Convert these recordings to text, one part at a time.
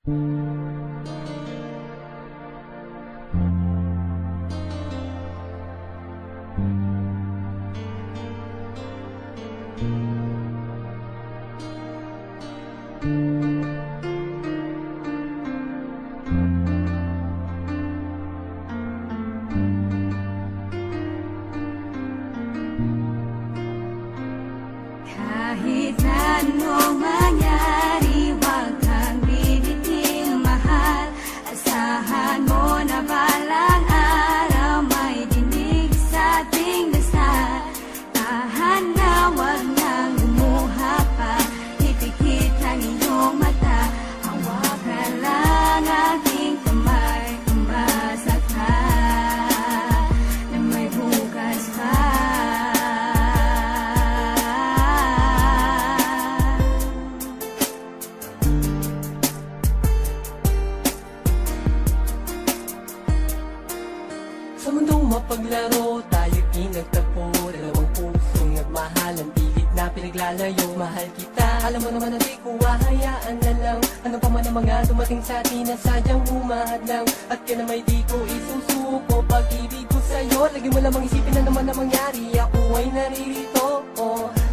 Kahit anong mangyari, huwag kang bibitin, mahal. Asahan mo na balang araw may dinig sa ating dasal. Tahan na, huwag nang lumuha pa, ipikit ang iyong mata. Hawakan lang aking kamay, umasa ka na may bukas pa. Sa mundong mapaglaro, tayo'y pinagtagpo. Dalawang pusong nagmahalan, pilit na pinaglalayo. Mahal kita, alam mo naman na di ko hahayaan na lang. Ano pa man ang mga dumating sa atin na sadyang humahadlang. At yan na may di ko isusuko, pag-ibig ko sa'yo. Lagi mo lamang isipin na naman na mangyari, ako ay naririto.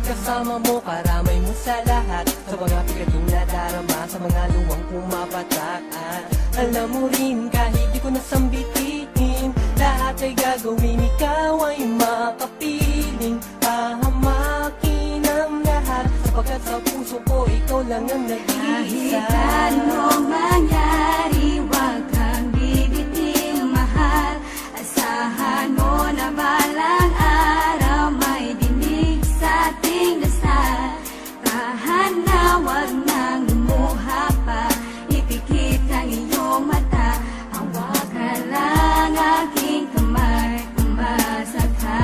Kasama mo, karamay mo sa lahat, sa mga pigating na darama, sa mga luwang pumapatak. At alam mo rin, kahit di ko nasambitin, lahat ay gagawin, ikaw ay makapiling. Pahamakin ang lahat, sapagkat sa puso ko, ikaw lang ang nag-iisa. Kahit anong mangyari, huwag kang bibitin, mahal. Asahan mo na balang araw may dinig sa ating dasal. Tahan na, huwag nang lumuha pa, ipikit ang iyong mata. Hawakan lang aking kamay, umasa ka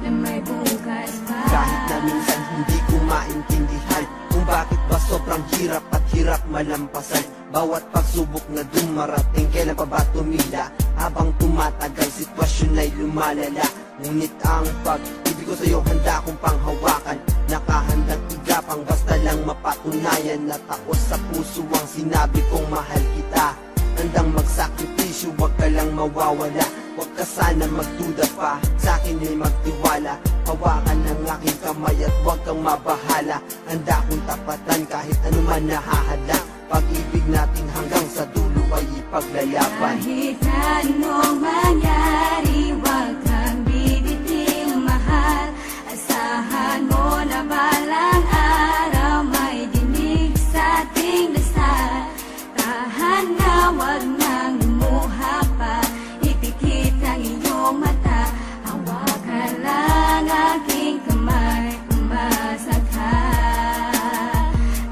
na may bukas pa. Kahit na minsan hindi ko maintindihan kung bakit ba sobrang hirap at hirap malampasan bawat pagsubok na dumarating. Kailan pa ba tumila? Habang tumatagal, sitwasyon ay lumalala. Ngunit ang pag-ibig ko sa'yo handa kong panghawakan, nakahandang igapang basta lang mapatunayan at ako sa puso ang sinabi kong mahal kita. Handang magsakripisyo, wag ka lang mawawala. Wag ka sana magduda pa, sa'kin ay magtiwala. Hawakan ang aking kamay at wag kang mabahala. Handa kong tapatan kahit anuman nahahadlang. Pag-ibig natin hanggang sa dulo ay ipaglalaban. Kahit anong mangyari, huwag kang bibitin, mahal. Asahan mo na balang araw may dinig sa ating dasal. Tahan na, huwag nang lumuha pa, ipikit ang iyong mata. Hawakan lang aking kamay, umasa ka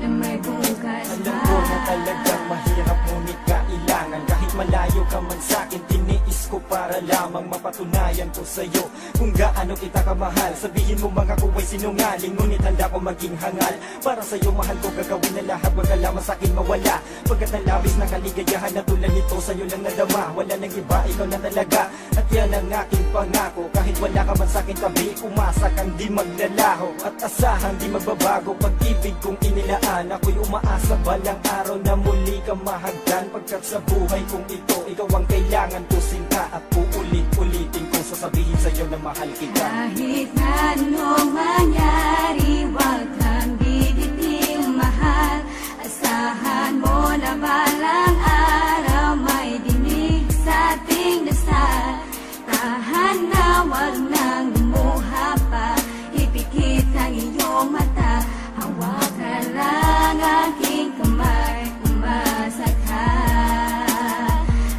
na may bukas pa. Alam ko na talagang mahirap, ngunit kailangan. Kahit malayo ka man sa'kin, tiniis ko para lamang mapatunayan ko sa'yo kung gaano kita kamahal. Sabihin mo mga ko ay sinungaling, ngunit handa ko maging hangal. Para sa'yo mahal ko, gagawin na lahat, wag ka lamang sa'kin mawala. Pagkat ang labis ng kaligayahan na tulad nito, sa'yo lang nadama. Wala nang iba, ikaw na talaga, at yan ang aking pangako. Kahit wala ka man sa'kin tabi, umasa kang di maglalaho, at asahang di magbabago. Pag-ibig kong inilaan, ako'y umaasa balang araw na muli ka mahagdan. Pagkat sa buhay kong ito, ikaw ang kailangan ko sinta, at uulit-ulitin kong sasabihin sa'yo na mahal kita. Kahit anong mangyari, huwag kang bibitin, mahal. Asahan mo na balang araw may dinig sa ating dasal. Tahan na, huwag nang lumuha pa, ipikit ang iyong mata. Hawakan lang aking kamay, umasa ka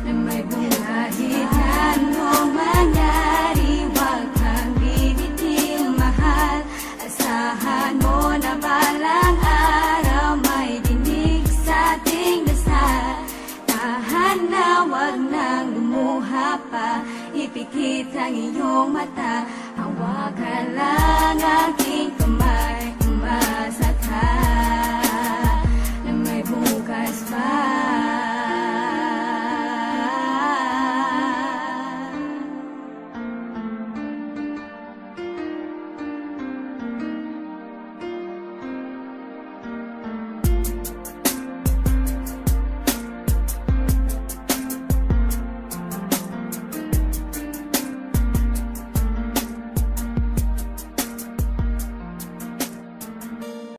na may bukas. Kahit anong mangyari, huwag kang bibitin, mahal. Asahan mo na balang araw may dinig sa ating dasal. Tahan na, huwag nang lumuha pa, ipikit ang iyong mata. Hawakan lang aking kamay.